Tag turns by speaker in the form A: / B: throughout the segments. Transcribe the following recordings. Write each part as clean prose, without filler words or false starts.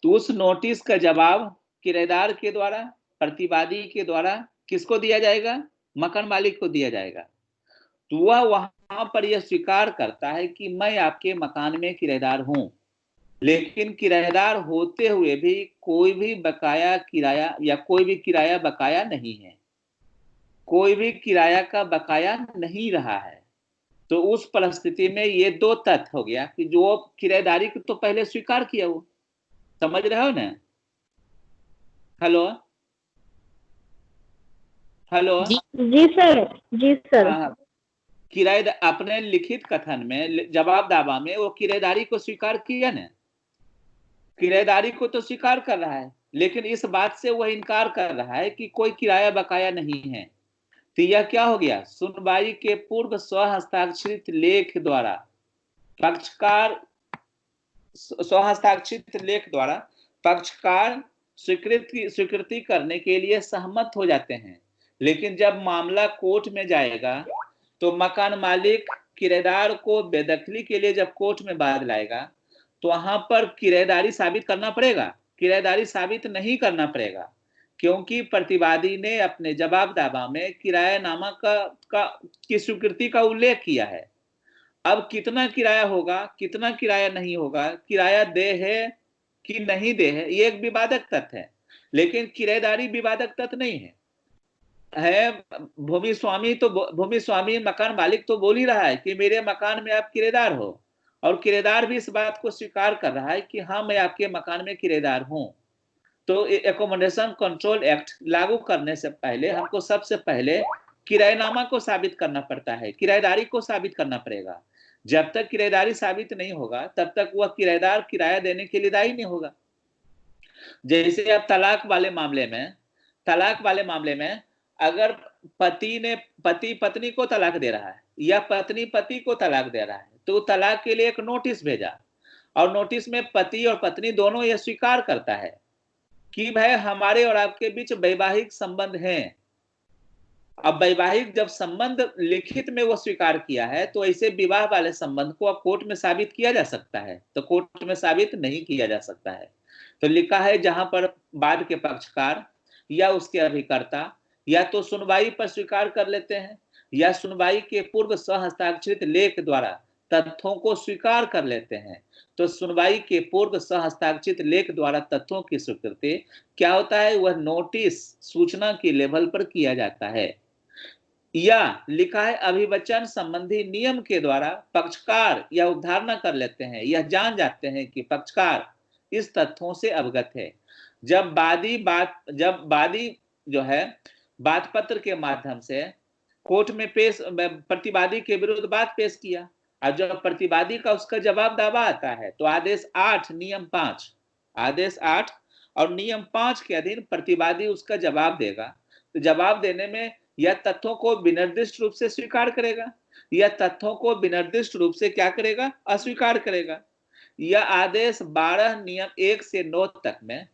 A: तो उस नोटिस का जवाब किराएदार के द्वारा, प्रतिवादी के द्वारा किसको दिया जाएगा? मकान मालिक को दिया जाएगा। तो वह वहां पर यह स्वीकार करता है कि मैं आपके मकान में किराएदार हूं, लेकिन किराएदार होते हुए भी कोई भी बकाया किराया या कोई भी किराया बकाया नहीं है, कोई भी किराया का बकाया नहीं रहा है। तो उस परिस्थिति में ये दो तथ्य हो गया कि जो किराएदारी को तो पहले स्वीकार किया, वो समझ रहे हो ना? Hello hello.
B: जी जी सर, जी सर।
A: हाँ, किराएदार अपने लिखित कथन में, जवाब दावा में वो किराएदारी को स्वीकार किया ना, किराएदारी को तो स्वीकार कर रहा है, लेकिन इस बात से वह इनकार कर रहा है कि कोई किराया बकाया नहीं है। तो यह क्या हो गया? सुनवाई के पूर्व स्वहस्ताक्षरित लेख द्वारा पक्षकार, स्वहस्ताक्षरित लेख द्वारा पक्षकार स्वीकृति करने के लिए सहमत हो जाते हैं। लेकिन जब मामला कोर्ट में जाएगा तो मकान मालिक किराएदार को बेदखली के लिए जब कोर्ट में बात लाएगा तो वहां पर किराएदारी साबित करना पड़ेगा? किराएदारी साबित नहीं करना पड़ेगा, क्योंकि प्रतिवादी ने अपने जवाब दावा में किरायानामा की स्वीकृति का उल्लेख किया है। अब कितना किराया होगा, कितना किराया नहीं होगा, किराया दे है कि नहीं दे है, ये एक विवादक तथ्य है, लेकिन किराएदारी विवादक तथ्य नहीं है। भूमि स्वामी तो, भूमि स्वामी मकान मालिक तो बोल ही रहा है कि मेरे मकान में आप किराएदार हो, और किराएदार भी इस बात को स्वीकार कर रहा है कि हाँ मैं आपके मकान में किराएदार हूं। तो एकोमोडेशन कंट्रोल एक्ट लागू करने से पहले हमको सबसे पहले किराएनामा को साबित करना पड़ता है, किराएदारी को साबित करना पड़ेगा। जब तक किराएदारी साबित नहीं होगा तब तक वह किराएदार किराया देने के लिए दायी नहीं होगा। जैसे अब तलाक वाले मामले में अगर पति पत्नी को तलाक दे रहा है या पत्नी पति को तलाक दे रहा है, तो तलाक के लिए एक नोटिस भेजा, और नोटिस में पति और पत्नी दोनों यह स्वीकार करता है कि भाई हमारे और आपके बीच वैवाहिक संबंध हैं। अब वैवाहिक जब संबंध लिखित में वो स्वीकार किया है तो ऐसे विवाह वाले संबंध को अब कोर्ट में साबित किया जा सकता है, तो कोर्ट में साबित नहीं किया जा सकता है। तो लिखा है जहां पर वाद के पक्षकार या उसके अभिकर्ता या तो सुनवाई पर स्वीकार कर लेते हैं या सुनवाई के पूर्व स्वहस्ताक्षरित लेख द्वारा तथ्यों को स्वीकार कर लेते हैं। तो सुनवाई के पूर्व स्वहस्ताक्षरित लेख द्वारा तथ्यों की स्वीकृति क्या होता है? वह नोटिस सूचना के लेवल पर किया जाता है। या लिखा है अभिवचन संबंधी नियम के द्वारा पक्षकार या उद्धारणा कर लेते हैं, यह जान जाते हैं कि पक्षकार इस तथ्यों से अवगत है। जब वादी जो है बात पत्र के माध्यम से कोर्ट में प्रतिवादी के विरुद्ध बात पेश किया, और जब प्रतिवादी का उसका जवाब दावा आता है तो आदेश 8 नियम 5, आदेश 8 और नियम 5 के अधीन प्रतिवादी उसका जवाब देगा। तो जवाब देने में या तथ्यों को विनिर्दिष्ट रूप से स्वीकार करेगा या तथ्यों को विनिर्दिष्ट रूप से क्या करेगा? अस्वीकार करेगा। यह आदेश 12 नियम 1 से 9 तक में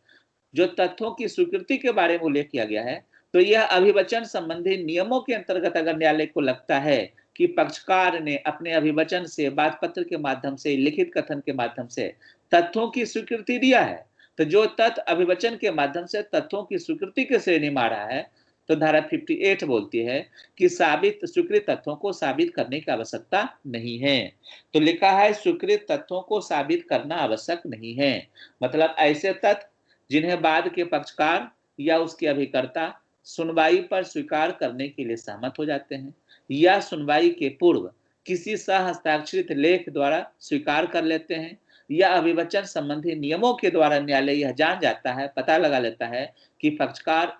A: जो तथ्यों की स्वीकृति के बारे में उल्लेख किया गया है, तो यह अभिवचन संबंधी नियमों के अंतर्गत अगर न्यायालय को लगता है कि पक्षकार ने अपने अभिवचन से, बात पत्र के माध्यम से, लिखित कथन के माध्यम से तथ्यों की स्वीकृति दिया है, तो जो तथ्य अभिवचन के माध्यम से तथ्यों की स्वीकृति के श्रेणी में आ रहा है, तो धारा 58 बोलती है कि साबित स्वीकृत तथ्यों को साबित करने की आवश्यकता नहीं है। तो लिखा है स्वीकृत तथ्यों को साबित करना आवश्यक नहीं है, मतलब ऐसे तथ्य जिन्हें वाद के पक्षकार या उसके अभिकर्ता सुनवाई पर स्वीकार करने के लिए सहमत हो जाते हैं या सुनवाई के पूर्व किसी सहस्ताक्षरित लेख द्वारा स्वीकार कर लेते हैं या अभिवचन संबंधी नियमों के द्वारा न्यायालय यह जान जाता है, पता लगा लेता है कि पक्षकार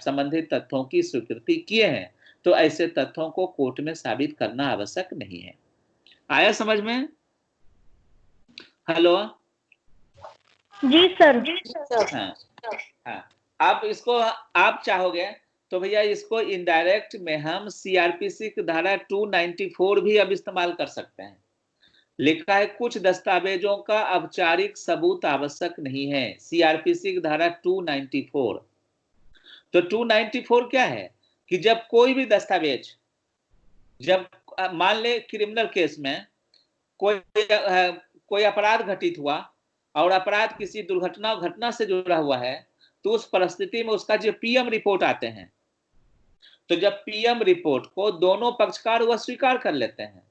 A: संबंधित तथ्यों की स्वीकृति किए हैं, तो ऐसे तथ्यों को कोर्ट में साबित करना आवश्यक नहीं है। आया समझ में? हेलो
B: जी सर।
A: हाँ हाँ। आप इसको आप चाहोगे तो भैया इसको इनडायरेक्ट में हम सीआरपीसी की धारा 294 भी अब इस्तेमाल कर सकते हैं। लिखा है कुछ दस्तावेजों का औपचारिक सबूत आवश्यक नहीं है, सीआरपीसी की धारा 294। तो 294 क्या है कि जब कोई भी दस्तावेज, जब मान ले क्रिमिनल केस में कोई अपराध घटित हुआ और अपराध किसी दुर्घटना घटना से जुड़ा हुआ है, तो उस परिस्थिति में उसका जो पीएम रिपोर्ट आते हैं, तो जब पीएम रिपोर्ट को दोनों पक्षकार वह स्वीकार कर लेते हैं,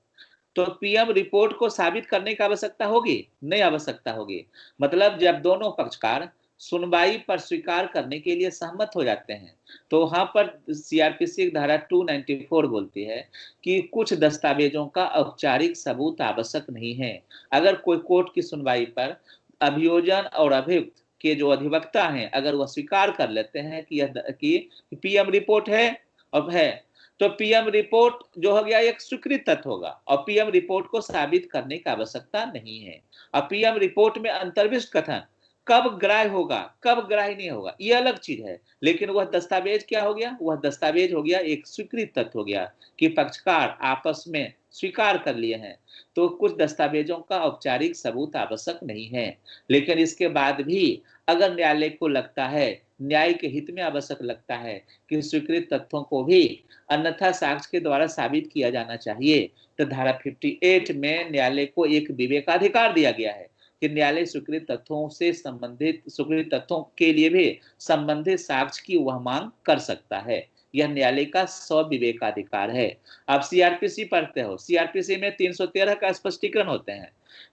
A: तो पीएम रिपोर्ट को साबित करने की आवश्यकता होगी? नहीं आवश्यकता होगी। मतलब जब दोनों पक्षकार सुनवाई पर स्वीकार करने के लिए सहमत हो जाते हैं, तो वहां पर सीआरपीसी धारा 294 बोलती है कि कुछ दस्तावेजों का औपचारिक सबूत आवश्यक नहीं है। अगर कोई कोर्ट की सुनवाई पर अभियोजन और अभियुक्त के जो अधिवक्ता हैं, अगर वह स्वीकार कर लेते हैं कि यह कि पीएम रिपोर्ट है और है, तो पीएम रिपोर्ट जो हो गया एक स्वीकृत तथ्य होगा और पीएम रिपोर्ट को साबित करने की आवश्यकता नहीं है। और पीएम रिपोर्ट में अंतर्विष्ट कथन कब ग्राह्य होगा, कब ग्राह्य नहीं होगा, ये अलग चीज है। लेकिन वह दस्तावेज क्या हो गया? वह दस्तावेज हो गया एक स्वीकृत तथ्य हो गया कि पक्षकार आपस में स्वीकार कर लिए हैं। तो कुछ दस्तावेजों का औपचारिक सबूत आवश्यक नहीं है। लेकिन इसके बाद भी अगर न्यायालय को लगता है, न्याय के हित में आवश्यक लगता है कि स्वीकृत तथ्यों को भी अन्यथा साक्ष्य के द्वारा साबित किया जाना चाहिए, तो धारा 58 में न्यायालय को एक विवेकाधिकार दिया गया है कि न्यायालय स्वीकृत तथ्यों से संबंधित स्वीकृत तथ्यों के लिए भी संबंधित साक्ष्य की वह मांग कर सकता है। यह न्यायालय का स्विवेकाधिकार है। आप सीआरपीसी पढ़ते हो, सीआरपीसी में 313 का स्पष्टीकरण होते हैं।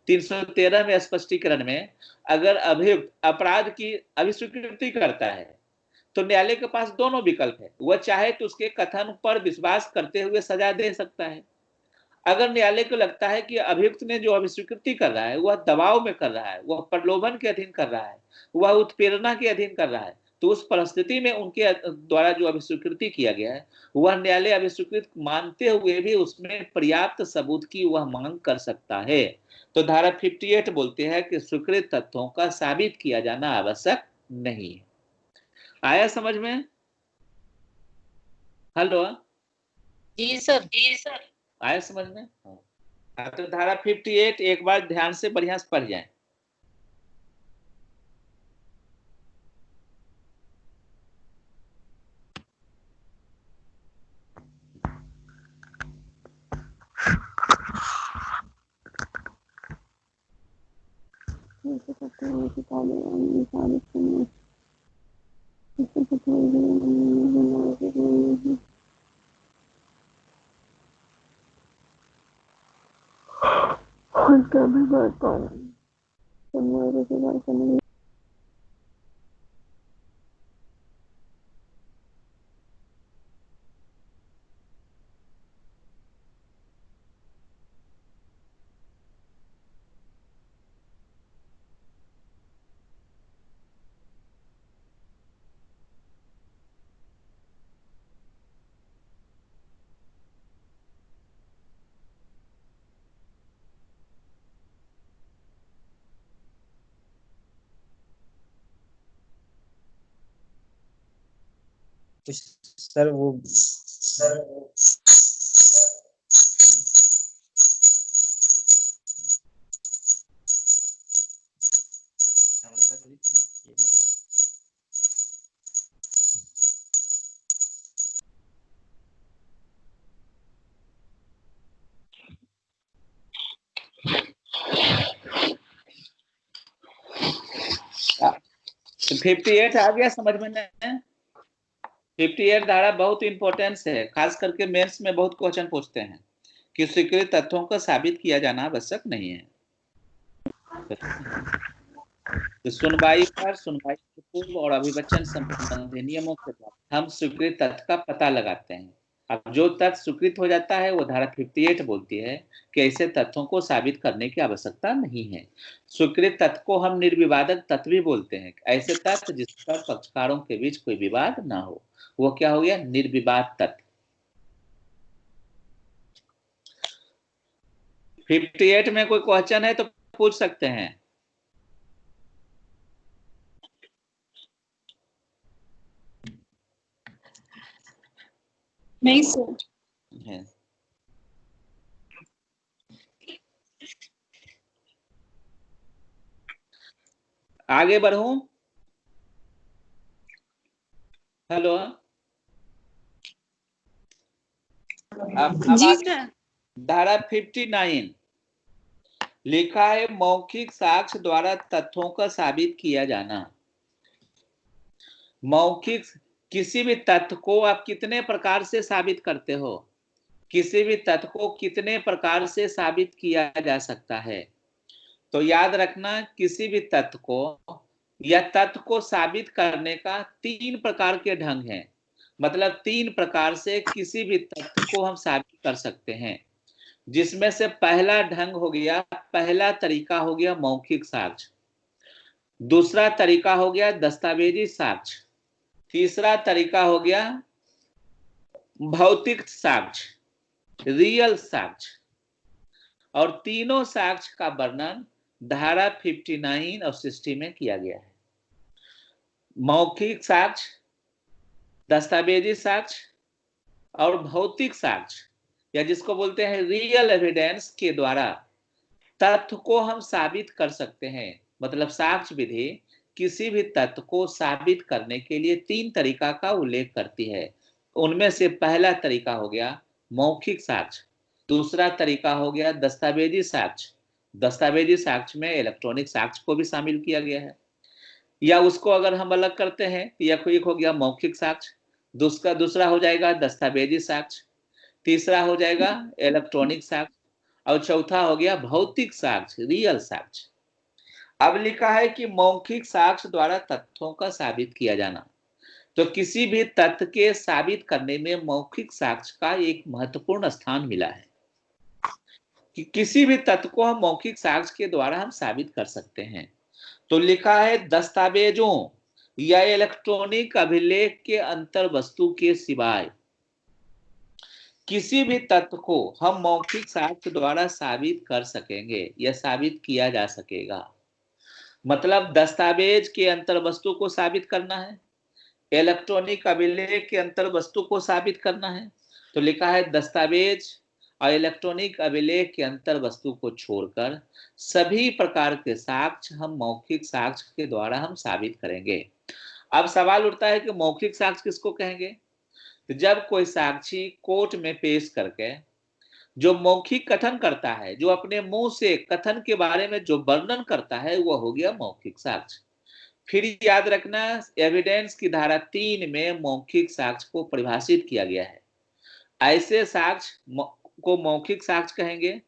A: 313 में स्पष्टीकरण में अगर अभियुक्त अपराध की अभिस्वीकृति करता है, तो न्यायालय के पास दोनों विकल्प है। वह चाहे तो उसके कथन पर विश्वास करते हुए सजा दे सकता है। अगर न्यायालय को लगता है कि अभियुक्त ने जो अभिस्वीकृति कर रहा है वह दबाव में कर रहा है, वह प्रलोभन के अधीन कर रहा है, वह उत्प्रेरणा के अधीन कर रहा है, तो उस परिस्थिति में उनके द्वारा जो अभिस्वीकृति किया गया है वह न्यायालय अभिस्वीकृत मानते हुए भी उसमें पर्याप्त सबूत की वह मांग कर सकता है। तो धारा 58 बोलते हैं कि स्वीकृत तथ्यों का साबित किया जाना आवश्यक नहीं है। आया समझ में? हेलो,
C: जी सर।
A: आया समझ में? हाँ, तो धारा 58 एक बार ध्यान से बढ़िया से पढ़ जाए।
D: तो सर वो
A: तो 58 आ गया समझ में? नहीं? 58 धारा बहुत इंपॉर्टेंस है, खास करके मेंस में बहुत क्वेश्चन पूछते हैं कि स्वीकृत तथ्यों को साबित किया जाना आवश्यक नहीं है। तो सुनवाई के पूर्व और अभिवचन संबंधी नियमों के द्वारा हम स्वीकृत तथ्य का पता लगाते हैं। अब जो तथ्य स्वीकृत हो जाता है वो धारा 58 बोलती है कि ऐसे तथ्यों को साबित करने की आवश्यकता नहीं है। स्वीकृत तथ्य को हम निर्विवादक तथ्य भी बोलते हैं। ऐसे तथ्य जिस पर पक्षकारों के बीच कोई विवाद ना हो, वो क्या हो गया? निर्विवाद तथ्य। 58 में कोई क्वेश्चन है तो पूछ सकते हैं।
C: नहीं सर।
A: है। आगे बढ़ूं? हेलो, अब
C: जी सर।
A: धारा 59 लिखा है मौखिक साक्ष्य द्वारा तथ्यों का साबित किया जाना। मौखिक, किसी भी तथ्य को आप कितने प्रकार से साबित करते हो? किसी भी तथ्य को कितने प्रकार से साबित किया जा सकता है? तो याद रखना, किसी भी तथ्य को या तथ्य को साबित करने का 3 प्रकार के ढंग हैं। मतलब 3 प्रकार से किसी भी तथ्य को हम साबित कर सकते हैं, जिसमें से पहला ढंग हो गया, पहला तरीका हो गया मौखिक साक्ष्य। दूसरा तरीका हो गया दस्तावेजी साक्ष्य। तीसरा तरीका हो गया भौतिक साक्ष्य, रियल साक्ष्य। और तीनों साक्ष्य का वर्णन धारा 59 और 60 में किया गया है। मौखिक साक्ष्य, दस्तावेजी साक्ष्य और भौतिक साक्ष्य, या जिसको बोलते हैं रियल एविडेंस के द्वारा तथ्य को हम साबित कर सकते हैं। मतलब साक्ष्य विधि किसी भी तथ्य को साबित करने के लिए 3 तरीका का उल्लेख करती है। उनमें से पहला तरीका हो गया मौखिक साक्ष्य, दूसरा तरीका हो गया दस्तावेजी साक्ष्य। दस्तावेजी साक्ष्य में इलेक्ट्रॉनिक साक्ष्य को भी शामिल किया गया है। या उसको अगर हम अलग करते हैं, एक हो गया मौखिक साक्ष्य, दूसरा हो जाएगा दस्तावेजी साक्ष्य, तीसरा हो जाएगा इलेक्ट्रॉनिक साक्ष्य, और चौथा हो गया भौतिक साक्ष्य, रियल साक्ष्य। अब लिखा है कि मौखिक साक्ष्य द्वारा तथ्यों का साबित किया जाना। तो किसी भी तथ्य के साबित करने में मौखिक साक्ष्य का एक महत्वपूर्ण स्थान मिला है कि किसी भी तथ्य को हम मौखिक साक्ष्य के द्वारा हम साबित कर सकते हैं। तो लिखा है दस्तावेजों या इलेक्ट्रॉनिक अभिलेख के अंतर वस्तु के सिवाय किसी भी तथ्य को हम मौखिक साक्ष्य द्वारा साबित कर सकेंगे या साबित किया जा सकेगा। मतलब दस्तावेज के अंतर वस्तु को साबित करना है, इलेक्ट्रॉनिक अभिलेख के अंतर वस्तु को साबित करना है। तो लिखा है दस्तावेज और इलेक्ट्रॉनिक अभिलेख के अंतर वस्तु को छोड़कर सभी प्रकार के साक्ष्य हम मौखिक साक्ष्य के द्वारा हम साबित करेंगे। अब सवाल उठता है कि मौखिक साक्ष्य किसको कहेंगे? तो जब कोई साक्षी कोर्ट में पेश करके जो मौखिक कथन करता है, जो अपने मुंह से कथन के बारे में जो वर्णन करता है, वह हो गया मौखिक साक्ष्य। फिर याद रखना, एविडेंस की धारा 3 में मौखिक साक्ष्य को परिभाषित किया गया है। ऐसे साक्ष्य को मौखिक साक्ष्य कहेंगे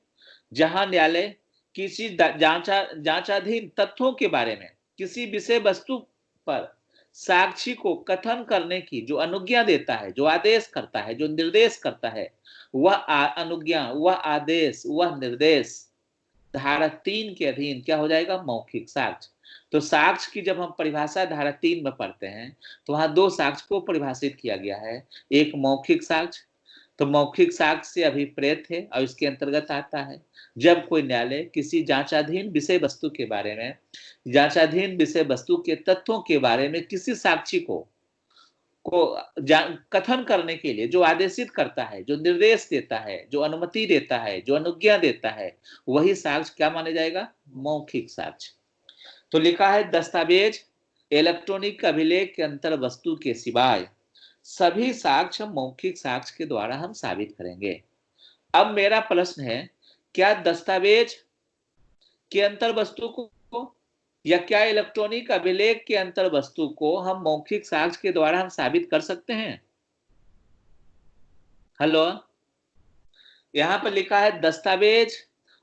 A: जहां न्यायालय किसी जांचाधीन तथ्यों के बारे में किसी विषय वस्तु पर साक्षी को कथन करने की जो अनुज्ञा देता है, जो आदेश करता है, जो निर्देश करता है, वह अनुज्ञा, वह आदेश, वह निर्देश धारा 3 के अधीन क्या हो जाएगा? मौखिक साक्ष्य। तो साक्ष्य की जब हम परिभाषा धारा 3 में पढ़ते हैं तो वहां 2 साक्ष्य को परिभाषित किया गया है। एक मौखिक साक्ष्य, तो मौखिक साक्ष्य से अभिप्रेत है और इसके अंतर्गत आता है जब कोई न्यायालय किसी जांचाधीन विषय वस्तु के बारे में, जांचाधीन विषय वस्तु के तथ्यों के बारे में किसी साक्षी को कथन करने के लिए जो आदेशित करता है, जो निर्देश देता है, जो अनुमति देता है, जो अनुज्ञा देता है, वही साक्ष्य क्या माने जाएगा? मौखिक साक्ष्य। तो लिखा है दस्तावेज, इलेक्ट्रॉनिक अभिलेख के अंतर वस्तु के सिवाय सभी साक्ष्य मौखिक साक्ष्य के द्वारा हम साबित करेंगे। अब मेरा प्रश्न है, क्या दस्तावेज के अंतर वस्तु को या क्या इलेक्ट्रॉनिक अभिलेख के अंतर वस्तु को हम मौखिक साक्ष्य के द्वारा हम साबित कर सकते हैं? हेलो, यहां पर लिखा है दस्तावेज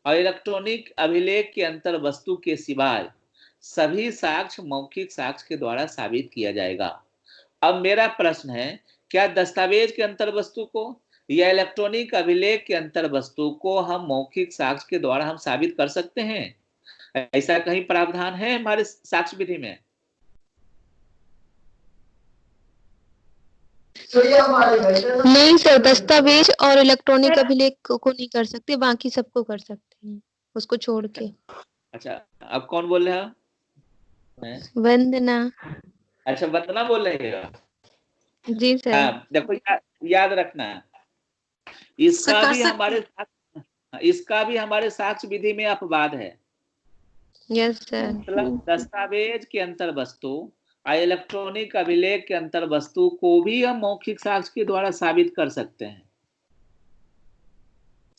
A: और इलेक्ट्रॉनिक अभिलेख के अंतर वस्तु के सिवाय सभी साक्ष्य मौखिक साक्ष्य के द्वारा साबित किया जाएगा। अब मेरा प्रश्न है, क्या दस्तावेज के अंतर वस्तु को या इलेक्ट्रॉनिक अभिलेख के अंतर वस्तु को हम मौखिक साक्ष्य के द्वारा हम साबित कर सकते हैं? ऐसा कहीं प्रावधान है हमारे साक्ष्य विधि में?
D: नहीं सर, दस्तावेज और इलेक्ट्रॉनिक अभिलेख को नहीं कर सकते, बाकी सबको कर सकते हैं उसको छोड़ के।
A: अच्छा, अब कौन बोल रहे हो?
D: वंदना।
A: अच्छा, वंदना बोल रही हो?
D: जी सर।
A: हाँ, देखो याद रखना, इसका भी हमारे साक्ष्य विधि में अपवाद है।
D: Yes sir.
A: मतलब दस्तावेज के अंतर वस्तु और इलेक्ट्रॉनिक अभिलेख के अंतर वस्तु को भी हम मौखिक साक्ष्य के द्वारा साबित कर सकते हैं।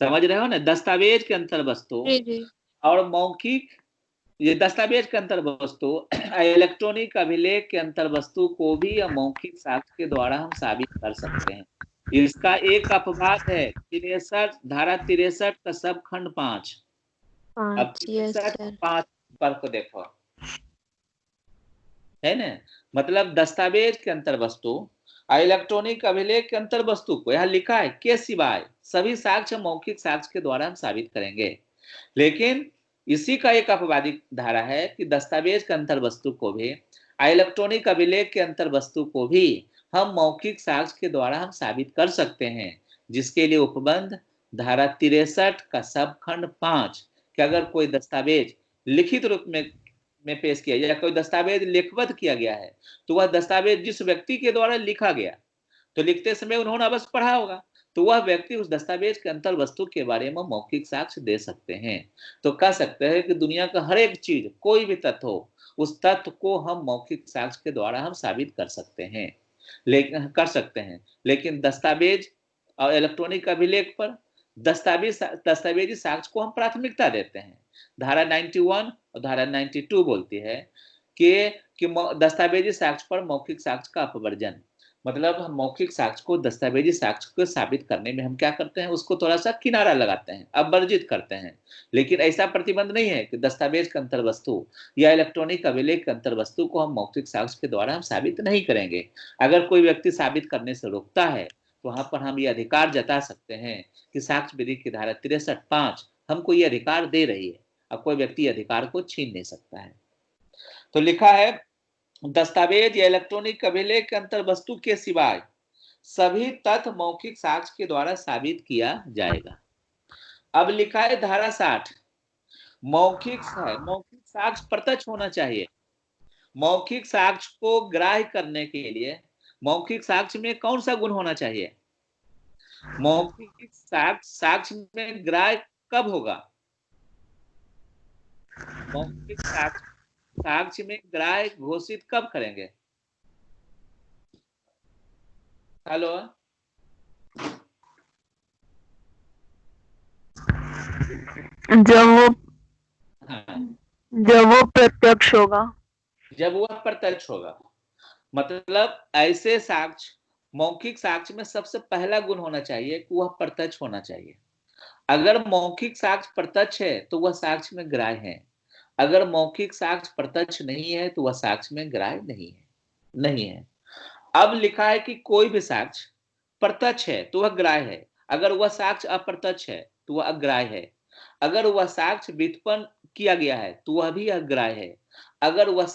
A: समझ रहे हो ना? दस्तावेज के अंतर वस्तु
D: जी जी।
A: और मौखिक, ये दस्तावेज के अंतर वस्तु इलेक्ट्रॉनिक अभिलेख के अंतर वस्तु को भी या मौखिक साक्ष्य के द्वारा हम साबित कर सकते हैं। इसका एक अपवाद है 63 धारा 63 का सब खंड 5। अब 63 पर को देखो, है ना, मतलब दस्तावेज के अंतर वस्तु इलेक्ट्रॉनिक अभिलेख के अंतर वस्तु को यहाँ लिखा है के सिवाय सभी साक्ष्य मौखिक साक्ष्य के द्वारा हम साबित करेंगे। लेकिन इसी का एक अपवादी धारा है कि दस्तावेज के अंतर वस्तु को भी इलेक्ट्रॉनिक अभिलेख के अंतर वस्तु को भी हम मौखिक साक्ष्य के द्वारा हम साबित कर सकते हैं, जिसके लिए उपबंध धारा 63 का सब खंड 5 कि अगर कोई दस्तावेज लिखित रूप में पेश किया या कोई दस्तावेज लिखबद्ध किया गया है तो वह दस्तावेज जिस व्यक्ति के द्वारा लिखा गया, तो लिखते समय उन्होंने अवश्य पढ़ा होगा, तो वह व्यक्ति उस दस्तावेज के अंतर वस्तु के बारे में मौखिक साक्ष्य दे सकते हैं। तो कह सकते हैं कि दुनिया का हर एक चीज, कोई भी तथ्य हो, उस तथ्य को हम मौखिक साक्ष्य के द्वारा हम साबित कर सकते हैं। लेकिन दस्तावेज और इलेक्ट्रॉनिक अभिलेख पर दस्तावेजी साक्ष्य को हम प्राथमिकता देते हैं। धारा 91 और धारा 92 बोलती है कि दस्तावेजी साक्ष्य पर मौखिक साक्ष्य का अपवर्जन, मतलब हम मौखिक साक्ष्य को दस्तावेजी साक्ष्य को साबित करने में हम क्या करते हैं, उसको थोड़ा सा किनारा लगाते हैं, अपवर्जित करते हैं। लेकिन ऐसा प्रतिबंध नहीं है कि दस्तावेज के अंतर वस्तु या इलेक्ट्रॉनिक अभिलेख के अंतर वस्तु को हम मौखिक साक्ष्य के द्वारा हम साबित नहीं करेंगे। अगर कोई व्यक्ति साबित करने से रोकता है तो वहां पर हम ये अधिकार जता सकते हैं कि साक्ष्य विधि की धारा 63(5) हमको ये अधिकार दे रही है, अब कोई व्यक्ति अधिकार को छीन नहीं सकता है। तो लिखा है दस्तावेज या इलेक्ट्रॉनिक अभिलेख के अंतर वस्तु के सिवाय सभी तथ्य मौखिक साक्ष्य के द्वारा साबित किया जाएगा। अब लिखा है धारा 60 मौखिक साक्ष्य प्रत्यक्ष होना चाहिए। मौखिक साक्ष्य को ग्राह्य करने के लिए मौखिक साक्ष्य में कौन सा गुण होना चाहिए? मौखिक साक्ष्य में ग्राह्य कब होगा? मौखिक साक्ष्य में ग्राह्य घोषित कब करेंगे? हेलो,
B: जब वो प्रत्यक्ष होगा।
A: जब वह प्रत्यक्ष होगा, मतलब ऐसे साक्ष्य, मौखिक साक्ष्य में सबसे पहला गुण होना चाहिए कि वह प्रत्यक्ष होना चाहिए। अगर मौखिक साक्ष्य प्रत्यक्ष है तो वह साक्ष्य में ग्राह्य है, अगर मौखिक साक्ष्य प्रत्यक्ष नहीं है तो वह साक्ष्य में ग्राह्य नहीं है। अब लिखा है कि कोई भी साक्ष्य प्रत्यक्ष है तो वह ग्राह्य है, अगर वह साक्ष्य अप्रत्यक्ष है तो वह अग्राह्य है, अगर वह साक्ष्य व्युत्पन्न किया गया है तो वह भी अग्राह्य है, अगर वह